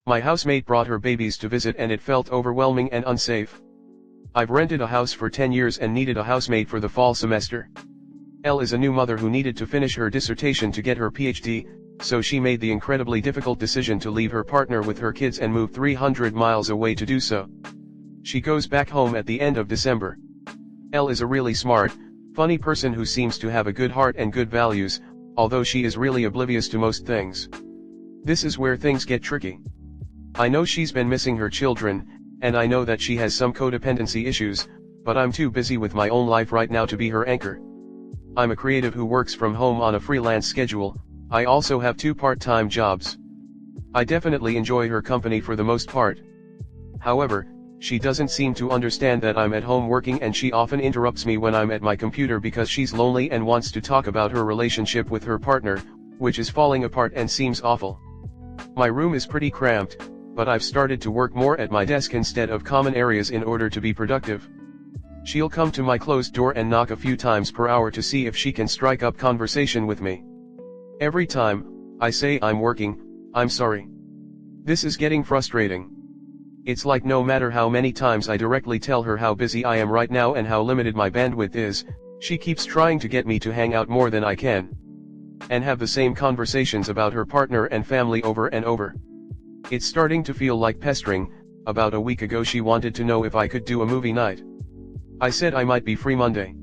My housemate brought her babies to visit and it felt overwhelming and unsafe. I've rented a house for 10 years and needed a housemate for the fall semester. Elle is a new mother who needed to finish her dissertation to get her PhD, so she made the incredibly difficult decision to leave her partner with her kids and move 300 miles away to do so. She goes back home at the end of December. Elle is a really smart, funny person who seems to have a good heart and good values, although she is really oblivious to most things. This is where things get tricky. I know she's been missing her children, and I know that she has some codependency issues, but I'm too busy with my own life right now to be her anchor. I'm a creative who works from home on a freelance schedule. I also have 2 part-time jobs. I definitely enjoy her company for the most part. However, she doesn't seem to understand that I'm at home working and she often interrupts me when I'm at my computer because she's lonely and wants to talk about her relationship with her partner, which is falling apart and seems awful. My room is pretty cramped, but I've started to work more at my desk instead of common areas in order to be productive. She'll come to my closed door and knock a few times per hour to see if she can strike up conversation with me. Every time I say I'm working, I'm sorry. This is getting frustrating. It's like no matter how many times I directly tell her how busy I am right now and how limited my bandwidth is, she keeps trying to get me to hang out more than I can. And have the same conversations about her partner and family over and over. It's starting to feel like pestering. About a week ago she wanted to know if I could do a movie night. I said I might be free Monday.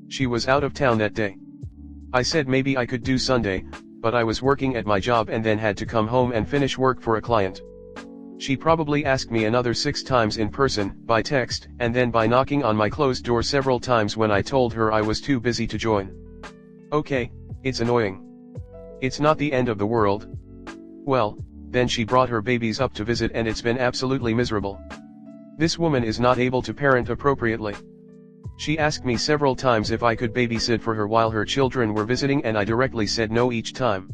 She was out of town that day. I said maybe I could do Sunday, but I was working at my job and then had to come home and finish work for a client. She probably asked me another 6 times in person, by text, and then by knocking on my closed door several times when I told her I was too busy to join. Okay, it's annoying. It's not the end of the world. Well, then she brought her babies up to visit and it's been absolutely miserable. This woman is not able to parent appropriately. She asked me several times if I could babysit for her while her children were visiting and I directly said no each time.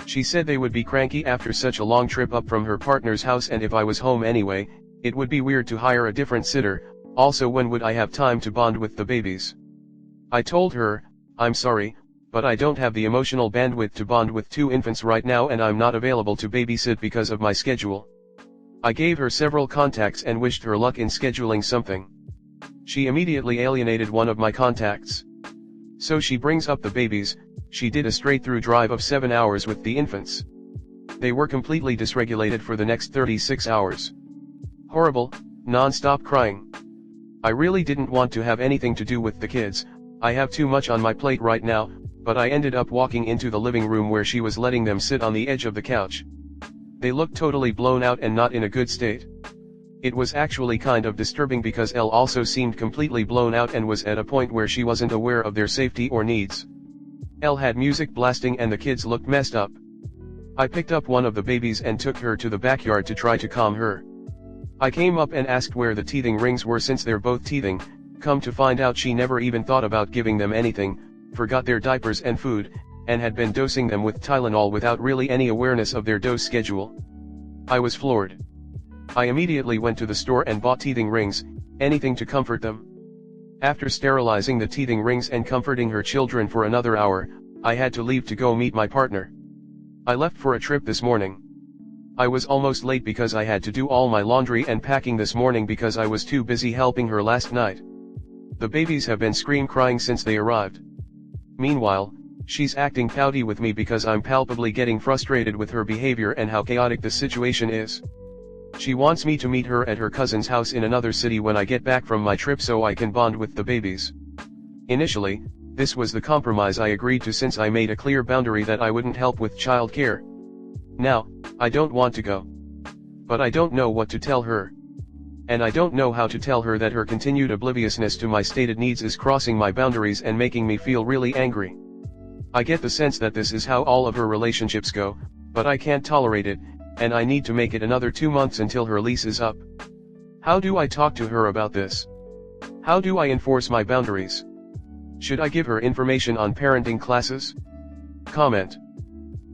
She said they would be cranky after such a long trip up from her partner's house and if I was home anyway, it would be weird to hire a different sitter. Also, when would I have time to bond with the babies? I told her, I'm sorry, but I don't have the emotional bandwidth to bond with 2 infants right now and I'm not available to babysit because of my schedule. I gave her several contacts and wished her luck in scheduling something. She immediately alienated one of my contacts. So she brings up the babies. She did a straight-through drive of 7 hours with the infants. They were completely dysregulated for the next 36 hours. Horrible, non-stop crying. I really didn't want to have anything to do with the kids. I have too much on my plate right now, but I ended up walking into the living room where she was letting them sit on the edge of the couch. They looked totally blown out and not in a good state. It was actually kind of disturbing because Elle also seemed completely blown out and was at a point where she wasn't aware of their safety or needs. Elle had music blasting and the kids looked messed up. I picked up one of the babies and took her to the backyard to try to calm her. I came up and asked where the teething rings were since they're both teething. Come to find out she never even thought about giving them anything, forgot their diapers and food, and had been dosing them with Tylenol without really any awareness of their dose schedule. I was floored. I immediately went to the store and bought teething rings, anything to comfort them. After sterilizing the teething rings and comforting her children for another hour, I had to leave to go meet my partner. I left for a trip this morning. I was almost late because I had to do all my laundry and packing this morning because I was too busy helping her last night. The babies have been crying since they arrived. Meanwhile, she's acting pouty with me because I'm palpably getting frustrated with her behavior and how chaotic the situation is. She wants me to meet her at her cousin's house in another city when I get back from my trip so I can bond with the babies. Initially, this was the compromise I agreed to since I made a clear boundary that I wouldn't help with childcare. Now, I don't want to go. But I don't know what to tell her. And I don't know how to tell her that her continued obliviousness to my stated needs is crossing my boundaries and making me feel really angry. I get the sense that this is how all of her relationships go, but I can't tolerate it, and I need to make it another 2 months until her lease is up. How do I talk to her about this? How do I enforce my boundaries? Should I give her information on parenting classes? Comment.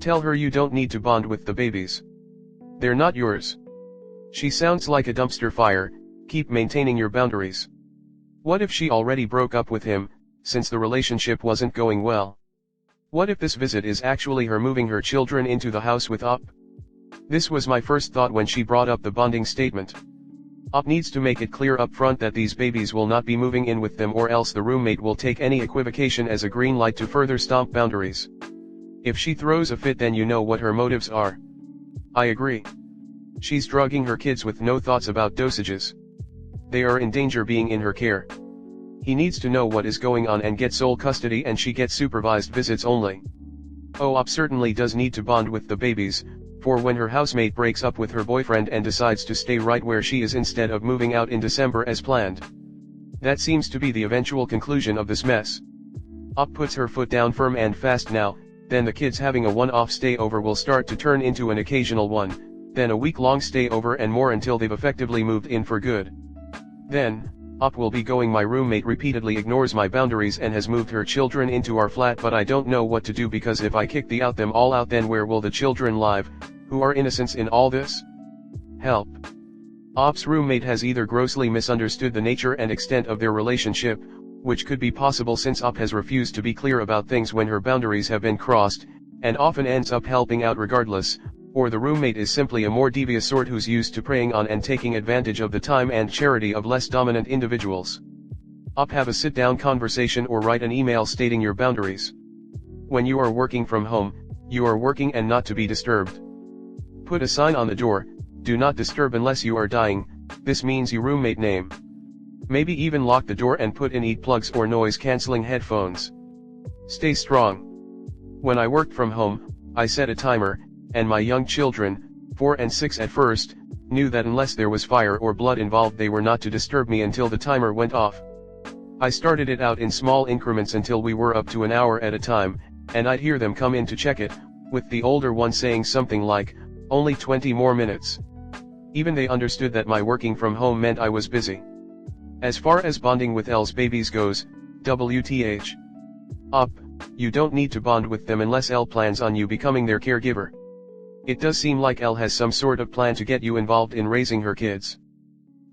Tell her you don't need to bond with the babies. They're not yours. She sounds like a dumpster fire. Keep maintaining your boundaries. What if she already broke up with him, since the relationship wasn't going well? What if this visit is actually her moving her children into the house with Up? This was my first thought when she brought up the bonding statement. Op needs to make it clear up front that these babies will not be moving in with them, or else the roommate will take any equivocation as a green light to further stomp boundaries. If she throws a fit, then you know what her motives are. I agree. She's drugging her kids with no thoughts about dosages. They are in danger being in her care. He needs to know what is going on and get sole custody, and she gets supervised visits only. Op certainly does need to bond with the babies, for when her housemate breaks up with her boyfriend and decides to stay right where she is instead of moving out in December as planned. That seems to be the eventual conclusion of this mess. Op puts her foot down firm and fast now, then the kids having a one-off stay over will start to turn into an occasional one, then a week-long stay over and more until they've effectively moved in for good. Then, Op will be going, my roommate repeatedly ignores my boundaries and has moved her children into our flat, but I don't know what to do, because if I kick them all out, then where will the children live, who are innocents in all this? Help. Op's roommate has either grossly misunderstood the nature and extent of their relationship, which could be possible since Op has refused to be clear about things when her boundaries have been crossed, and often ends up helping out regardless, or the roommate is simply a more devious sort who's used to preying on and taking advantage of the time and charity of less dominant individuals. Op, have a sit-down conversation or write an email stating your boundaries. When you are working from home, you are working and not to be disturbed. Put a sign on the door, do not disturb unless you are dying. This means your roommate name. Maybe even lock the door and put in eat plugs or noise-canceling headphones. Stay strong. When I worked from home, I set a timer, and my young children, 4 and 6 at first, knew that unless there was fire or blood involved, they were not to disturb me until the timer went off. I started it out in small increments until we were up to an hour at a time, and I'd hear them come in to check it, with the older one saying something like, "Only 20 more minutes." Even they understood that my working from home meant I was busy. As far as bonding with L's babies goes, WTH. Op, you don't need to bond with them unless L plans on you becoming their caregiver. It does seem like L has some sort of plan to get you involved in raising her kids.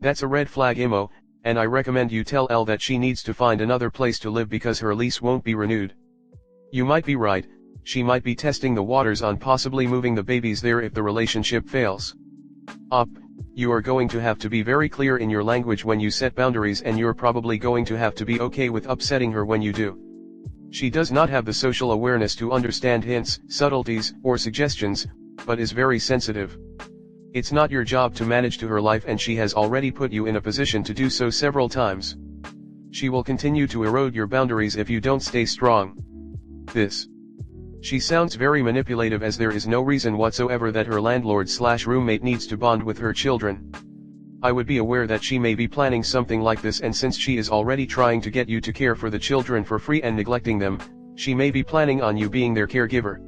That's a red flag, Imo, and I recommend you tell L that she needs to find another place to live because her lease won't be renewed. You might be right, she might be testing the waters on possibly moving the babies there if the relationship fails. Op, you are going to have to be very clear in your language when you set boundaries, and you're probably going to have to be okay with upsetting her when you do. She does not have the social awareness to understand hints, subtleties, or suggestions, but is very sensitive. It's not your job to manage to her life, and she has already put you in a position to do so several times. She will continue to erode your boundaries if you don't stay strong. She sounds very manipulative, as there is no reason whatsoever that her landlord/roommate needs to bond with her children. I would be aware that she may be planning something like this, and since she is already trying to get you to care for the children for free and neglecting them, she may be planning on you being their caregiver.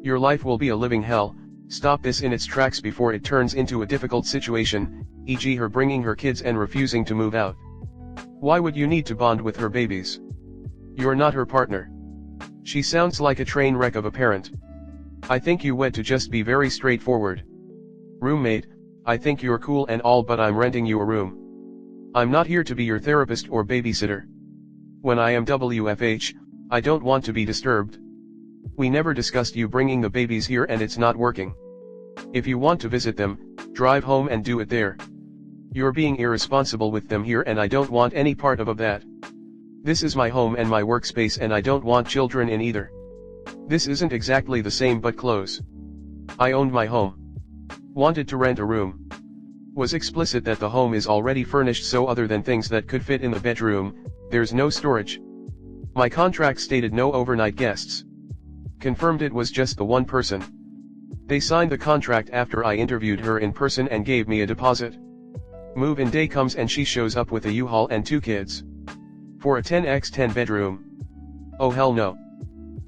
Your life will be a living hell. Stop this in its tracks before it turns into a difficult situation, e.g. her bringing her kids and refusing to move out. Why would you need to bond with her babies? You're not her partner. She sounds like a train wreck of a parent. I think you went to just be very straightforward. Roommate, I think you're cool and all, but I'm renting you a room. I'm not here to be your therapist or babysitter. When I am WFH, I don't want to be disturbed. We never discussed you bringing the babies here, and it's not working. If you want to visit them, drive home and do it there. You're being irresponsible with them here, and I don't want any part of that. This is my home and my workspace, and I don't want children in either. This isn't exactly the same, but close. I owned my home. Wanted to rent a room. Was explicit that the home is already furnished, so other than things that could fit in the bedroom, there's no storage. My contract stated no overnight guests. Confirmed it was just the one person. They signed the contract after I interviewed her in person and gave me a deposit. Move-in day comes and she shows up with a U-Haul and 2 kids. For a 10x10 bedroom. Oh hell no.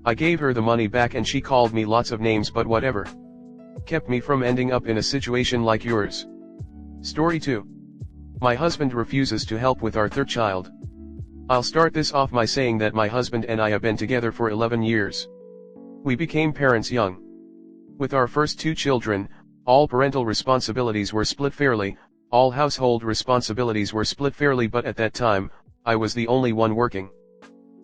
I gave her the money back and she called me lots of names, but whatever. Kept me from ending up in a situation like yours. Story 2. My husband refuses to help with our 3rd child. I'll start this off by saying that my husband and I have been together for 11 years. We became parents young. With our first 2 children, all parental responsibilities were split fairly, all household responsibilities were split fairly, but at that time, I was the only one working.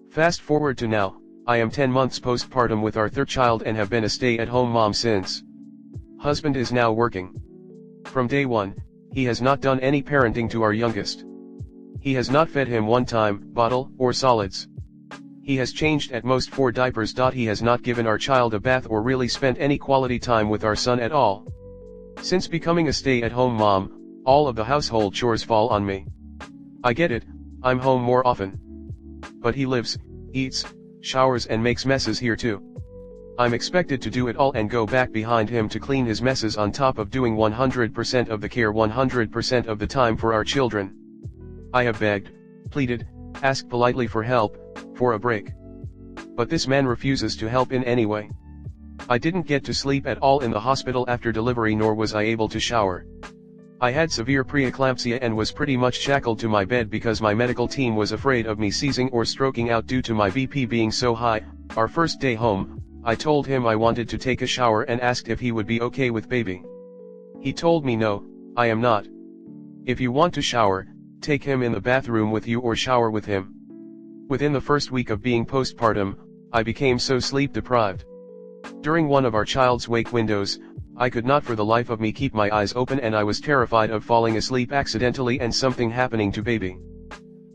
Fast forward to now, I am 10 months postpartum with our 3rd child and have been a stay-at-home mom since. Husband is now working. From day one, he has not done any parenting to our youngest. He has not fed him one time, bottle, or solids. He has changed at most 4 diapers. He has not given our child a bath or really spent any quality time with our son at all. Since becoming a stay-at-home mom, all of the household chores fall on me. I get it, I'm home more often. But he lives, eats, showers and makes messes here too. I'm expected to do it all and go back behind him to clean his messes on top of doing 100% of the care 100% of the time for our children. I have begged, pleaded, asked politely for help, for a break. But this man refuses to help in any way. I didn't get to sleep at all in the hospital after delivery, nor was I able to shower. I had severe preeclampsia and was pretty much shackled to my bed because my medical team was afraid of me seizing or stroking out due to my BP being so high. Our first day home, I told him I wanted to take a shower and asked if he would be okay with baby. He told me no, I am not. If you want to shower, take him in the bathroom with you or shower with him. Within the first week of being postpartum, I became so sleep deprived. During one of our child's wake windows, I could not for the life of me keep my eyes open and I was terrified of falling asleep accidentally and something happening to baby.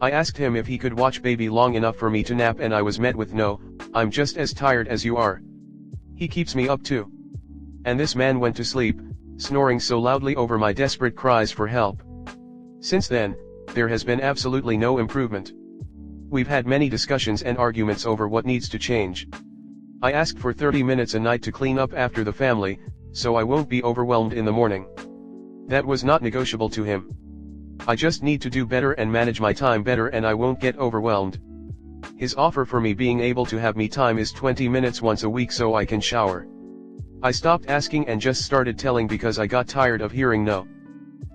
I asked him if he could watch baby long enough for me to nap and I was met with no, I'm just as tired as you are. He keeps me up too. And this man went to sleep, snoring so loudly over my desperate cries for help. Since then, there has been absolutely no improvement. We've had many discussions and arguments over what needs to change. I asked for 30 minutes a night to clean up after the family, so I won't be overwhelmed in the morning. That was not negotiable to him. I just need to do better and manage my time better and I won't get overwhelmed. His offer for me being able to have me time is 20 minutes once a week so I can shower. I stopped asking and just started telling because I got tired of hearing no.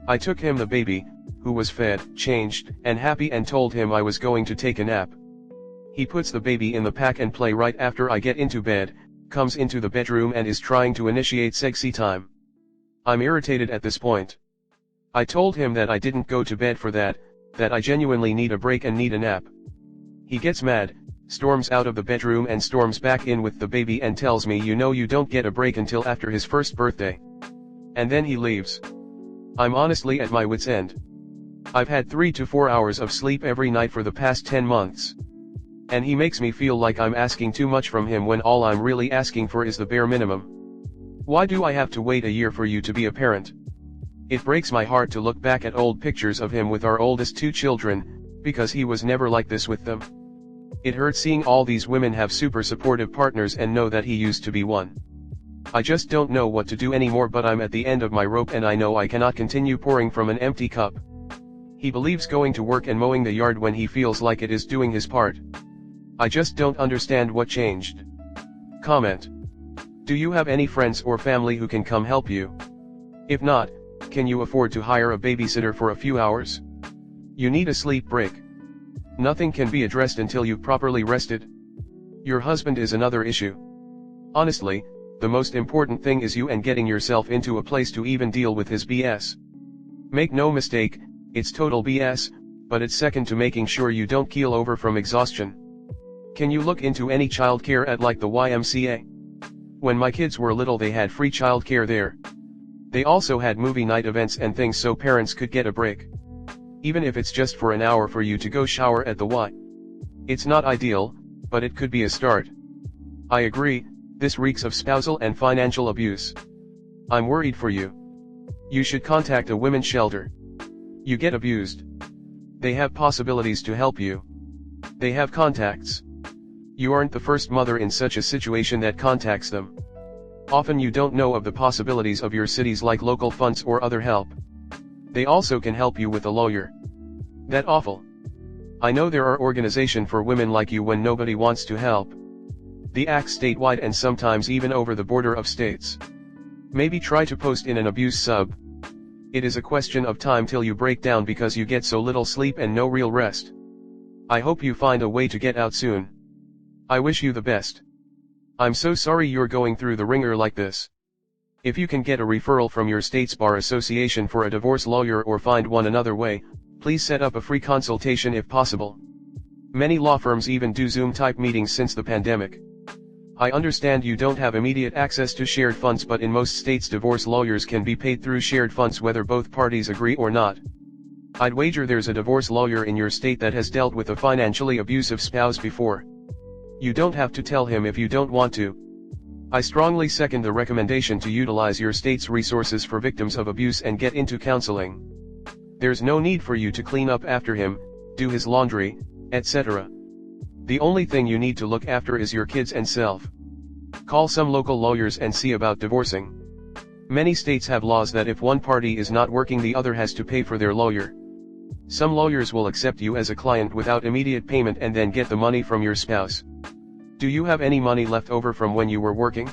I took him the baby, who was fed, changed, and happy and told him I was going to take a nap. He puts the baby in the pack and play right after I get into bed, comes into the bedroom and is trying to initiate sexy time. I'm irritated at this point. I told him that I didn't go to bed for that I genuinely need a break and need a nap. He gets mad, storms out of the bedroom and storms back in with the baby and tells me you don't get a break until after his first birthday. And then he leaves. I'm honestly at my wit's end. I've had 3 to 4 hours of sleep every night for the past 10 months. And he makes me feel like I'm asking too much from him when all I'm really asking for is the bare minimum. Why do I have to wait a year for you to be a parent? It breaks my heart to look back at old pictures of him with our oldest 2 children, because he was never like this with them. It hurts seeing all these women have super supportive partners and know that he used to be one. I just don't know what to do anymore, but I'm at the end of my rope and I know I cannot continue pouring from an empty cup. He believes going to work and mowing the yard when he feels like it is doing his part. I just don't understand what changed. Comment. Do you have any friends or family who can come help you? If not, can you afford to hire a babysitter for a few hours? You need a sleep break. Nothing can be addressed until you've properly rested. Your husband is another issue. Honestly, the most important thing is you and getting yourself into a place to even deal with his BS. Make no mistake, it's total BS, but it's second to making sure you don't keel over from exhaustion. Can you look into any childcare at like the YMCA? When my kids were little they had free childcare there. They also had movie night events and things so parents could get a break. Even if it's just for an hour for you to go shower at the Y. It's not ideal, but it could be a start. I agree, this reeks of spousal and financial abuse. I'm worried for you. You should contact a women's shelter. You get abused. They have possibilities to help you. They have contacts. You aren't the first mother in such a situation that contacts them. Often you don't know of the possibilities of your cities like local funds or other help. They also can help you with a lawyer. That awful. I know there are organizations for women like you when nobody wants to help. The acts statewide and sometimes even over the border of states. Maybe try to post in an abuse sub. It is a question of time till you break down because you get so little sleep and no real rest. I hope you find a way to get out soon. I wish you the best. I'm so sorry you're going through the ringer like this. If you can get a referral from your state's bar association for a divorce lawyer or find one another way, please set up a free consultation if possible. Many law firms even do Zoom type meetings since the pandemic. I understand you don't have immediate access to shared funds, but in most states divorce lawyers can be paid through shared funds whether both parties agree or not. I'd wager there's a divorce lawyer in your state that has dealt with a financially abusive spouse before. You don't have to tell him if you don't want to. I strongly second the recommendation to utilize your state's resources for victims of abuse and get into counseling. There's no need for you to clean up after him, do his laundry, etc. The only thing you need to look after is your kids and self. Call some local lawyers and see about divorcing. Many states have laws that if one party is not working, the other has to pay for their lawyer. Some lawyers will accept you as a client without immediate payment and then get the money from your spouse. Do you have any money left over from when you were working?